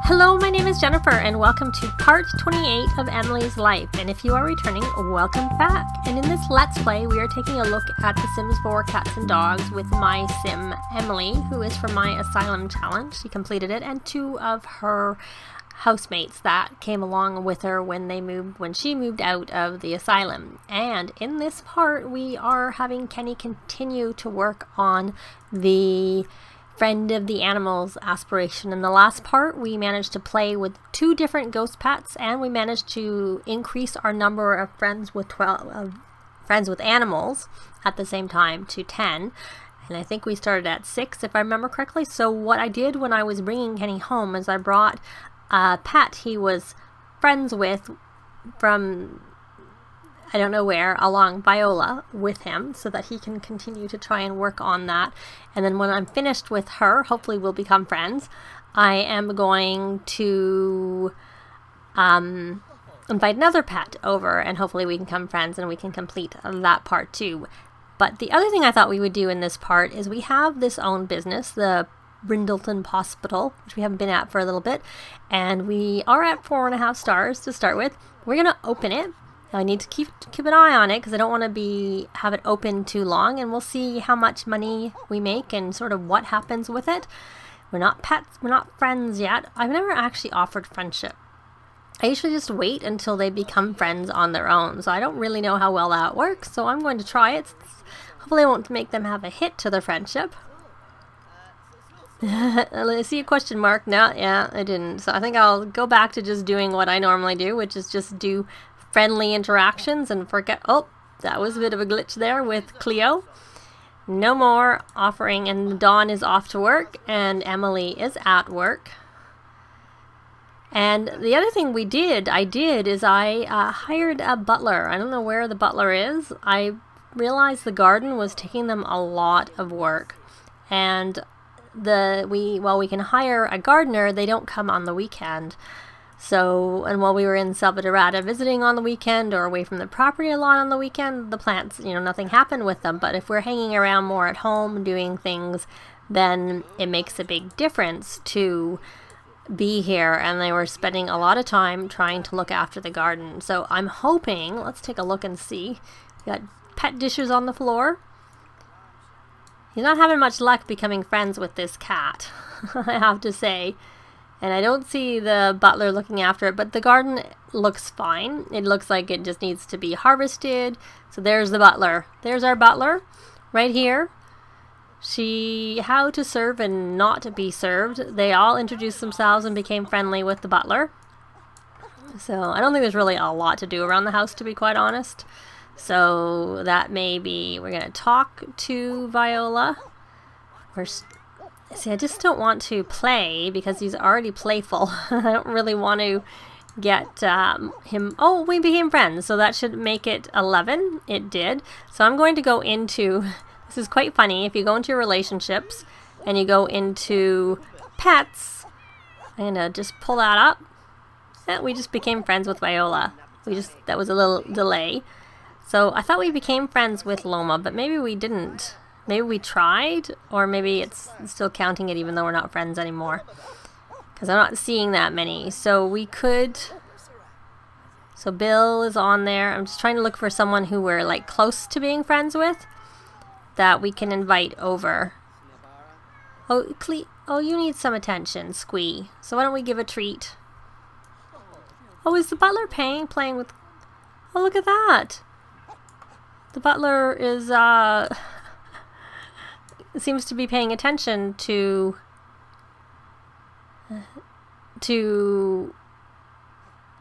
Hello, my name is Jennifer and welcome to part 28 of Emily's Life, and if you are returning, welcome back. And in this Let's Play, we are taking a look at The Sims 4 Cats and Dogs with my sim, Emily, who is from my Asylum challenge. She completed it, and two of her housemates that came along with her when she moved out of the asylum. And in this part, we are having Kenny continue to work on the friend of the animals aspiration. In the last part, we managed to play with two different ghost pets, and we managed to increase our number of friends with animals at the same time to 10. And I think we started at 6, if I remember correctly. So what I did when I was bringing Kenny home is I brought a pet he was friends with from I don't know where, along Viola with him, so that he can continue to try and work on that. And then when I'm finished with her, hopefully we'll become friends, I am going to invite another pet over, and hopefully we can become friends and we can complete that part too. But the other thing I thought we would do in this part is we have this own business, the Brindleton Hospital, which we haven't been at for a little bit, and we are at 4.5 stars to start with. We're going to open it. I need to keep an eye on it because I don't want to have it open too long, and we'll see how much money we make and sort of what happens with it. We're not pets, we're not friends yet. I've never actually offered friendship. I usually just wait until they become friends on their own, so I don't really know how well that works, so I'm going to try it. Hopefully I won't make them have a hit to their friendship. I see a question mark. No, yeah, I didn't. So I think I'll go back to just doing what I normally do, which is just do friendly interactions and forget. Oh, that was a bit of a glitch there with Cleo. No more offering, and Dawn is off to work and Emily is at work. And the other thing I did is I hired a butler. I don't know where the butler is. I realized the garden was taking them a lot of work, and while we can hire a gardener, they don't come on the weekend. So, and while we were in Salvadorada visiting on the weekend or away from the property a lot on the weekend, the plants, nothing happened with them. But if we're hanging around more at home doing things, then it makes a big difference to be here. And they were spending a lot of time trying to look after the garden. So I'm hoping, let's take a look and see. We got pet dishes on the floor. He's not having much luck becoming friends with this cat, I have to say. And I don't see the butler looking after it, but the garden looks fine. It looks like it just needs to be harvested. So there's the butler. There's our butler right here. How to serve and not to be served. They all introduced themselves and became friendly with the butler. So I don't think there's really a lot to do around the house, to be quite honest. So that may be, we're going to talk to Viola. See, I just don't want to play because he's already playful. I don't really want to get him. Oh, we became friends, so that should make it 11. It did. So I'm going to go into, this is quite funny, if you go into your relationships and you go into pets, I'm going to just pull that up. And we just became friends with Viola. That was a little delay. So I thought we became friends with Loma, but maybe we didn't. Maybe we tried, or maybe it's still counting it even though we're not friends anymore. Because I'm not seeing that many. So we could... So Bill is on there. I'm just trying to look for someone who we're like close to being friends with that we can invite over. Oh, you need some attention, Squee. So why don't we give a treat? Oh, is the butler playing with... Oh, look at that. The butler is... seems to be paying attention to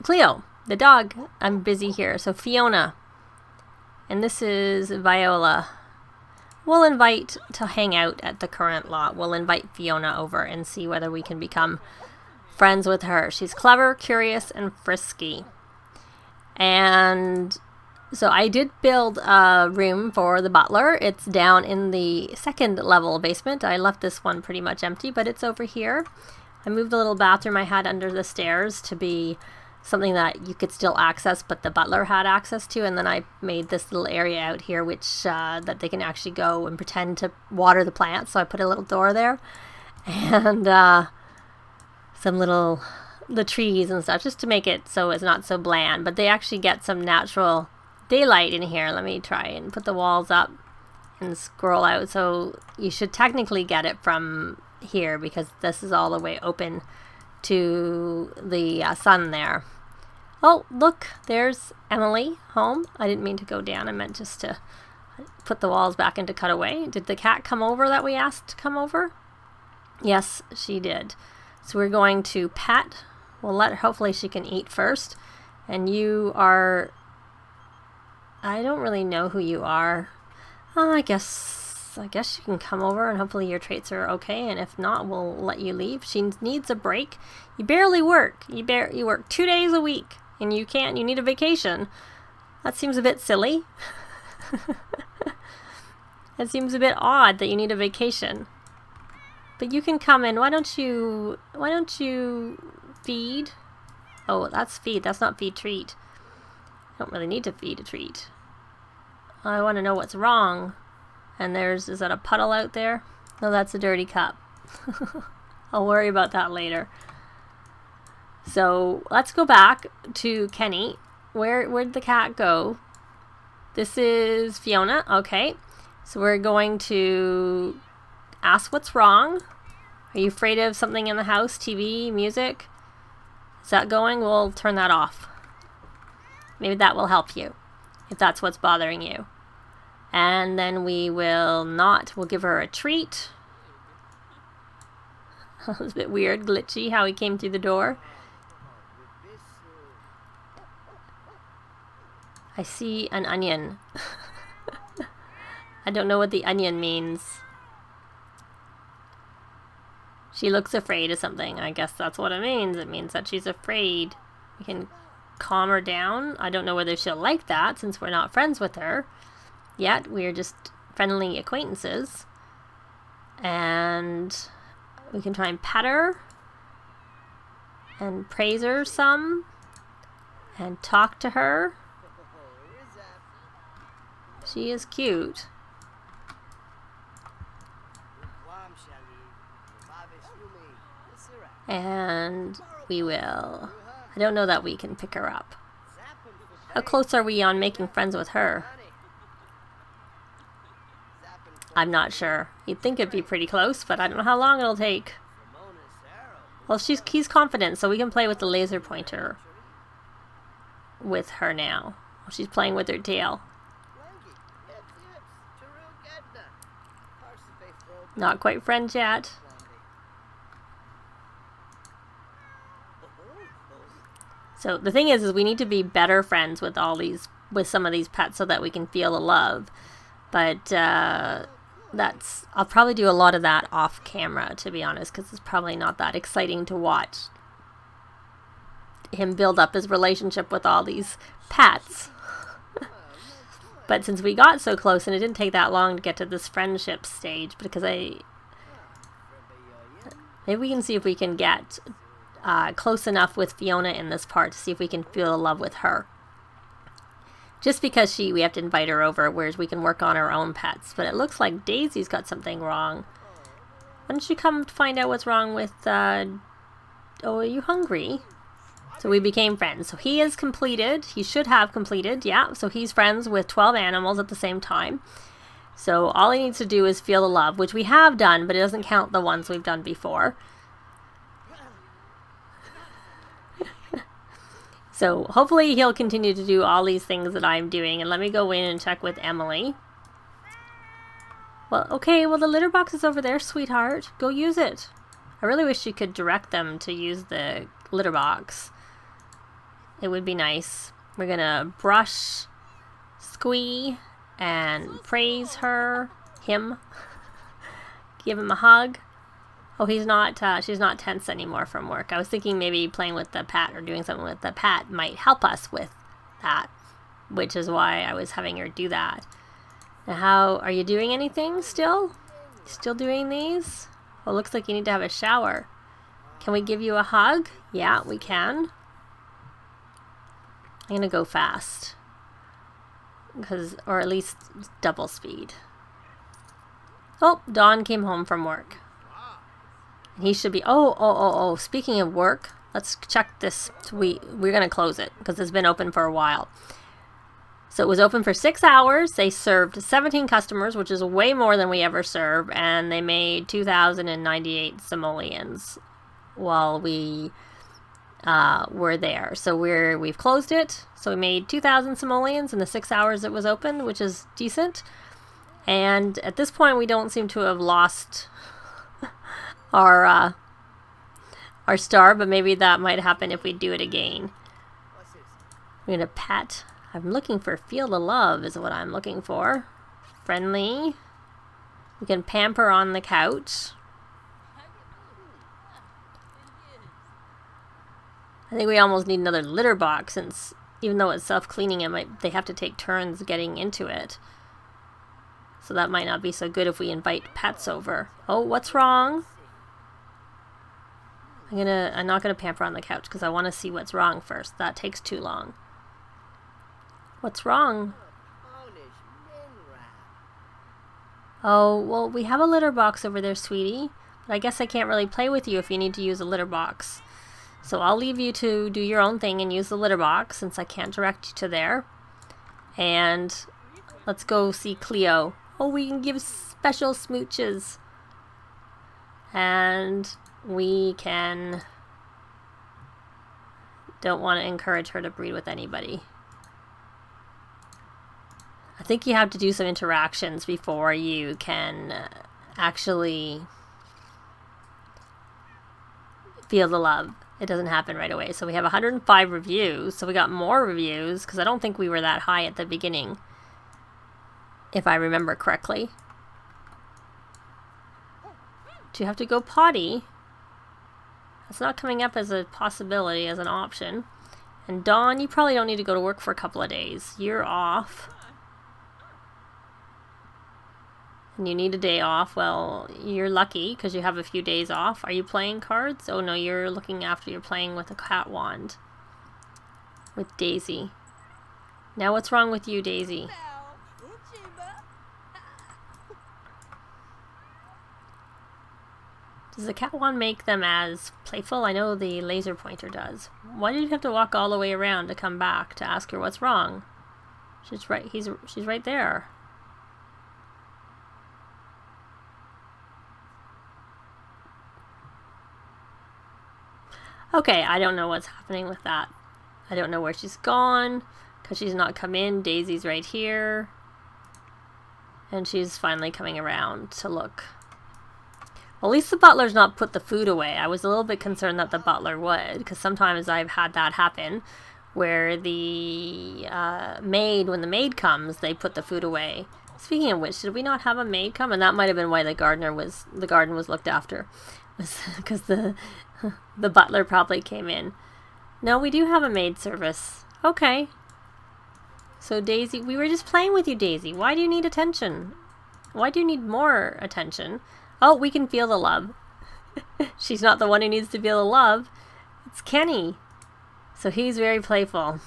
Cleo, the dog. I'm busy here. So Fiona, and this is Viola. We'll invite to hang out at the current lot. We'll invite Fiona over and see whether we can become friends with her. She's clever, curious, and frisky. And so I did build a room for the butler. It's down in the second level basement. I left this one pretty much empty, but it's over here. I moved the little bathroom I had under the stairs to be something that you could still access, but the butler had access to, and then I made this little area out here which that they can actually go and pretend to water the plants. So I put a little door there, and some the trees and stuff, just to make it so it's not so bland. But they actually get some natural daylight in here. Let me try and put the walls up and scroll out. So you should technically get it from here because this is all the way open to the sun there. Oh, look, there's Emily home. I didn't mean to go down. I meant just to put the walls back into cutaway. Did the cat come over that we asked to come over? Yes, she did. So we're going to pet. We'll let her, hopefully she can eat first. And you are, I don't really know who you are. I guess you can come over and hopefully your traits are okay. And if not, we'll let you leave. She needs a break. You barely work. You work 2 days a week. And you need a vacation. That seems a bit silly. It seems a bit odd that you need a vacation. But you can come in. Why don't you feed? Oh, that's feed. That's not feed treat. I don't really need to feed a treat. I want to know what's wrong. And is that a puddle out there? No, that's a dirty cup. I'll worry about that later. So let's go back to Kenny. Where'd the cat go? This is Fiona. Okay. So we're going to ask what's wrong. Are you afraid of something in the house? TV, music? Is that going? We'll turn that off. Maybe that will help you if that's what's bothering you. And then we'll give her a treat. It was a bit weird, glitchy how he came through the door. I see an onion. I don't know what the onion means. She looks afraid of something. I guess that's what it means. It means that she's afraid. We can calm her down. I don't know whether she'll like that since we're not friends with her yet. We're just friendly acquaintances. And we can try and pet her and praise her some and talk to her. She is cute. And we will. I don't know that we can pick her up. How close are we on making friends with her? I'm not sure. You'd think it'd be pretty close, but I don't know how long it'll take. Well, he's confident, so we can play with the laser pointer with her now. She's playing with her tail. Not quite friends yet. So the thing is we need to be better friends with with some of these pets so that we can feel the love. But I'll probably do a lot of that off camera, to be honest, because it's probably not that exciting to watch him build up his relationship with all these pets. But since we got so close, and it didn't take that long to get to this friendship stage, because maybe we can see if we can get close enough with Fiona in this part to see if we can feel the love with her. Just because we have to invite her over, whereas we can work on our own pets. But it looks like Daisy's got something wrong. Why don't you come find out what's wrong with, oh, are you hungry? So we became friends. So he is completed. He should have completed, yeah. So he's friends with 12 animals at the same time. So all he needs to do is feel the love, which we have done, but it doesn't count the ones we've done before. So hopefully he'll continue to do all these things that I'm doing. And let me go in and check with Emily. Well, okay, well the litter box is over there, sweetheart. Go use it. I really wish you could direct them to use the litter box. It would be nice. We're gonna brush Squee and praise him. Give him a hug. Oh, she's not tense anymore from work. I was thinking maybe playing with the pet or doing something with the pet might help us with that, which is why I was having her do that. Now, how are you doing anything still? Still doing these? Well, it looks like you need to have a shower. Can we give you a hug? Yeah, we can. I'm gonna go fast, or at least double speed. Oh, Dawn came home from work. He should be, oh, speaking of work, let's check this. We're going to close it because it's been open for a while. So it was open for 6 hours. They served 17 customers, which is way more than we ever serve, and they made 2,098 simoleons while we were there. So we've closed it. So we made 2,000 simoleons in the 6 hours it was open, which is decent. And at this point, we don't seem to have lost our star, but maybe that might happen if we do it again. We're gonna pet. I'm looking for feel the love is what I'm looking for. Friendly. We can pamper on the couch. I think we almost need another litter box, since even though it's self-cleaning, they have to take turns getting into it. So that might not be so good if we invite pets over. Oh, what's wrong? I'm not gonna pamper on the couch because I want to see what's wrong first. That takes too long. What's wrong? Oh, well, we have a litter box over there, sweetie. But I guess I can't really play with you if you need to use a litter box. So I'll leave you to do your own thing and use the litter box since I can't direct you to there. And let's go see Cleo. Oh, we can give special smooches. And we can... Don't want to encourage her to breed with anybody. I think you have to do some interactions before you can actually feel the love. It doesn't happen right away. So we have 105 reviews. So we got more reviews because I don't think we were that high at the beginning, if I remember correctly. Do you have to go potty? It's not coming up as a possibility, as an option. And Dawn, you probably don't need to go to work for a couple of days. You're off. And you need a day off. Well, you're lucky because you have a few days off. Are you playing cards? Oh no, you're looking after you're playing with a cat wand. With Daisy. Now what's wrong with you, Daisy? Does the cat wand make them as playful? I know the laser pointer does. Why did you have to walk all the way around to come back to ask her what's wrong? She's right. She's right there. Okay, I don't know what's happening with that. I don't know where she's gone because she's not come in. Daisy's right here. And she's finally coming around to look. Well, at least the butler's not put the food away. I was a little bit concerned that the butler would, because sometimes I've had that happen where the maid, when the maid comes, they put the food away. Speaking of which, did we not have a maid come? And that might have been why the garden was looked after, because the butler probably came in. No, we do have a maid service. Okay. So Daisy, we were just playing with you, Daisy. Why do you need attention? Why do you need more attention? Oh, we can feel the love. She's not the one who needs to feel the love. It's Kenny. So he's very playful.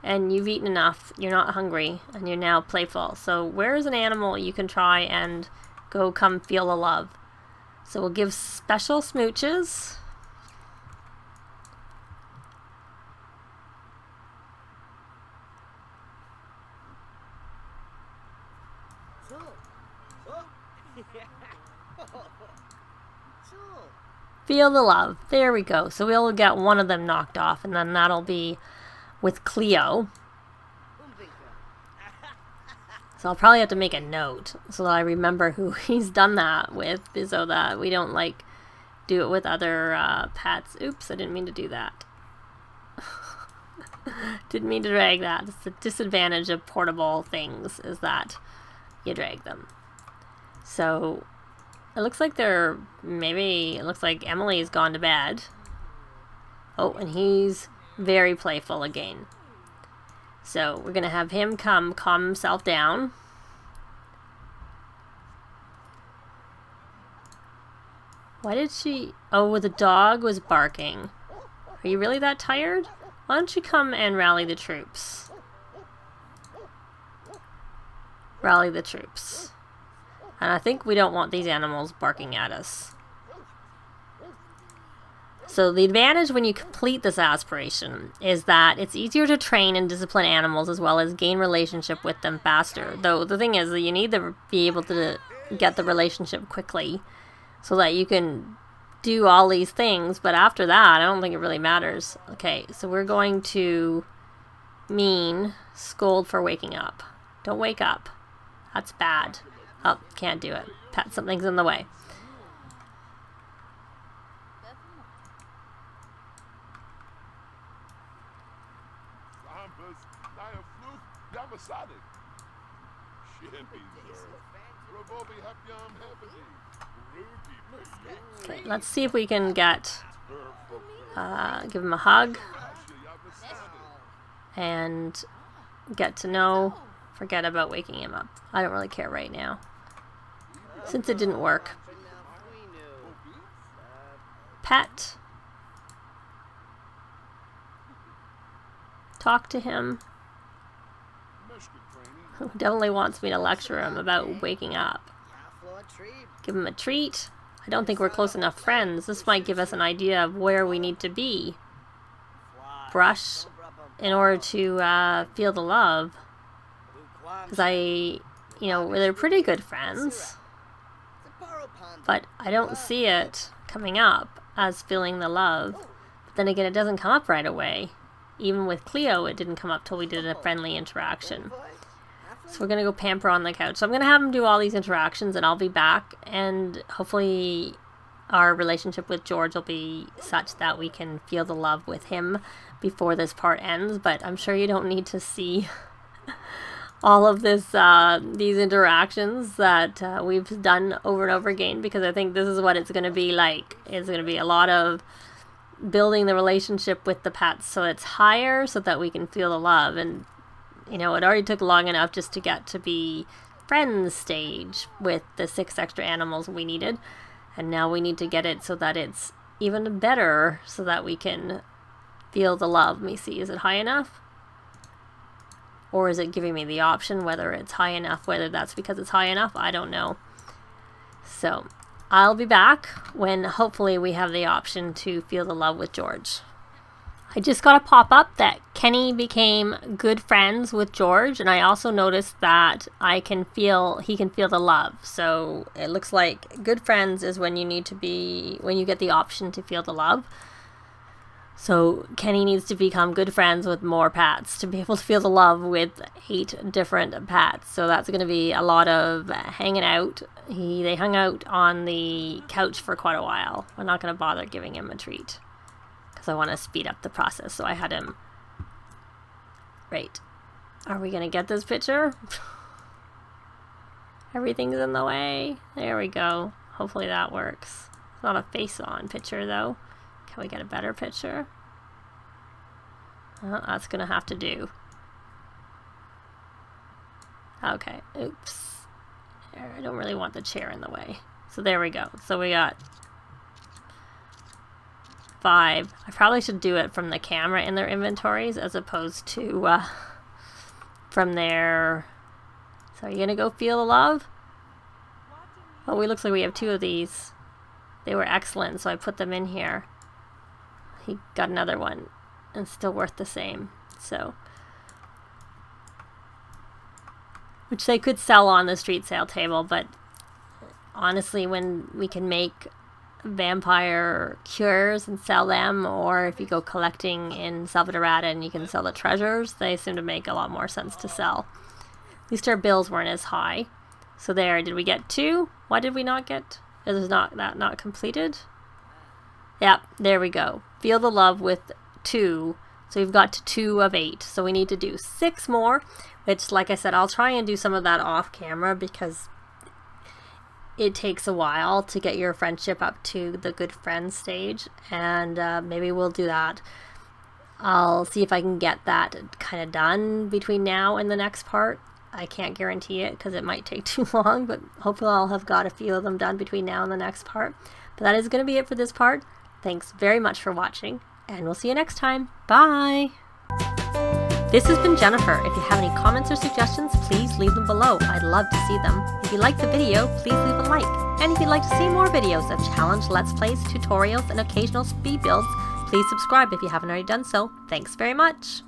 And you've eaten enough. You're not hungry. And you're now playful. So where's an animal you can try and come feel the love? So we'll give special smooches. Feel the love. There we go. So we'll get one of them knocked off, and then that'll be with Cleo. So I'll probably have to make a note so that I remember who he's done that with, so that we don't like do it with other pets. Oops, I didn't mean to do that. Didn't mean to drag that. It's the disadvantage of portable things, is that you drag them. So it looks like it looks like Emily's gone to bed. Oh, and he's very playful again. So we're going to have him calm himself down. Why did she... Oh, the dog was barking. Are you really that tired? Why don't you come and rally the troops? Rally the troops. And I think we don't want these animals barking at us. So the advantage when you complete this aspiration is that it's easier to train and discipline animals as well as gain relationship with them faster. Though the thing is that you need to be able to get the relationship quickly so that you can do all these things. But after that, I don't think it really matters. Okay, so we're going to scold for waking up. Don't wake up. That's bad. Oh, can't do it. Pet, something's in the way. Okay, let's see if we can get give him a hug and get to know. Forget about waking him up. I don't really care right now, since it didn't work. Pet. Talk to him. Definitely wants me to lecture him about waking up. Give him a treat. I don't think we're close enough friends. This might give us an idea of where we need to be. Brush in order to feel the love. Because they're pretty good friends. But I don't see it coming up as feeling the love. But then again, it doesn't come up right away. Even with Cleo, it didn't come up till we did a friendly interaction. So we're going to go pamper on the couch. So I'm going to have him do all these interactions and I'll be back. And hopefully our relationship with George will be such that we can feel the love with him before this part ends. But I'm sure you don't need to see all of this, these interactions that we've done over and over again. Because I think this is what it's going to be like. It's going to be a lot of building the relationship with the pets so it's higher so that we can feel the love. And it already took long enough just to get to be friends stage with the 6 extra animals we needed. And now we need to get it so that it's even better so that we can feel the love. Let me see, is it high enough? Or is it giving me the option whether it's high enough, whether that's because it's high enough? I don't know. So I'll be back when hopefully we have the option to feel the love with George. I just got a pop-up that Kenny became good friends with George, and I also noticed that he can feel the love. So it looks like good friends is when you get the option to feel the love. So Kenny needs to become good friends with more pets to be able to feel the love with 8 different pets. So that's going to be a lot of hanging out. They hung out on the couch for quite a while. I'm not going to bother giving him a treat, I want to speed up the process. So I had him. Right. Are we going to get this picture? Everything's in the way. There we go. Hopefully that works. It's not a face on picture though. Can we get a better picture? Well, that's going to have to do. Okay. Oops. I don't really want the chair in the way. So there we go. So we got 5. I probably should do it from the camera in their inventories as opposed to from their... So are you gonna go feel the love? Oh, it looks like we have 2 of these. They were excellent, so I put them in here. He got another one and still worth the same. So, which they could sell on the street sale table, but honestly, when we can make vampire cures and sell them, or if you go collecting in Salvadorada and you can sell the treasures, they seem to make a lot more sense to sell. At least our bills weren't as high. So there, did we get 2? Why did we not get? Is not completed? Yep, there we go. Feel the love with 2. So we've got to 2 of 8. So we need to do 6 more, which, like I said, I'll try and do some of that off camera because it takes a while to get your friendship up to the good friend stage, and maybe we'll do that. I'll see if I can get that kind of done between now and the next part. I can't guarantee it because it might take too long, but hopefully I'll have got a few of them done between now and the next part. But that is going to be it for this part. Thanks very much for watching, and we'll see you next time. Bye! This has been Jennifer. If you have any comments or suggestions, please leave them below. I'd love to see them. If you liked the video, please leave a like. And if you'd like to see more videos of challenge, let's plays, tutorials, and occasional speed builds, please subscribe if you haven't already done so. Thanks very much.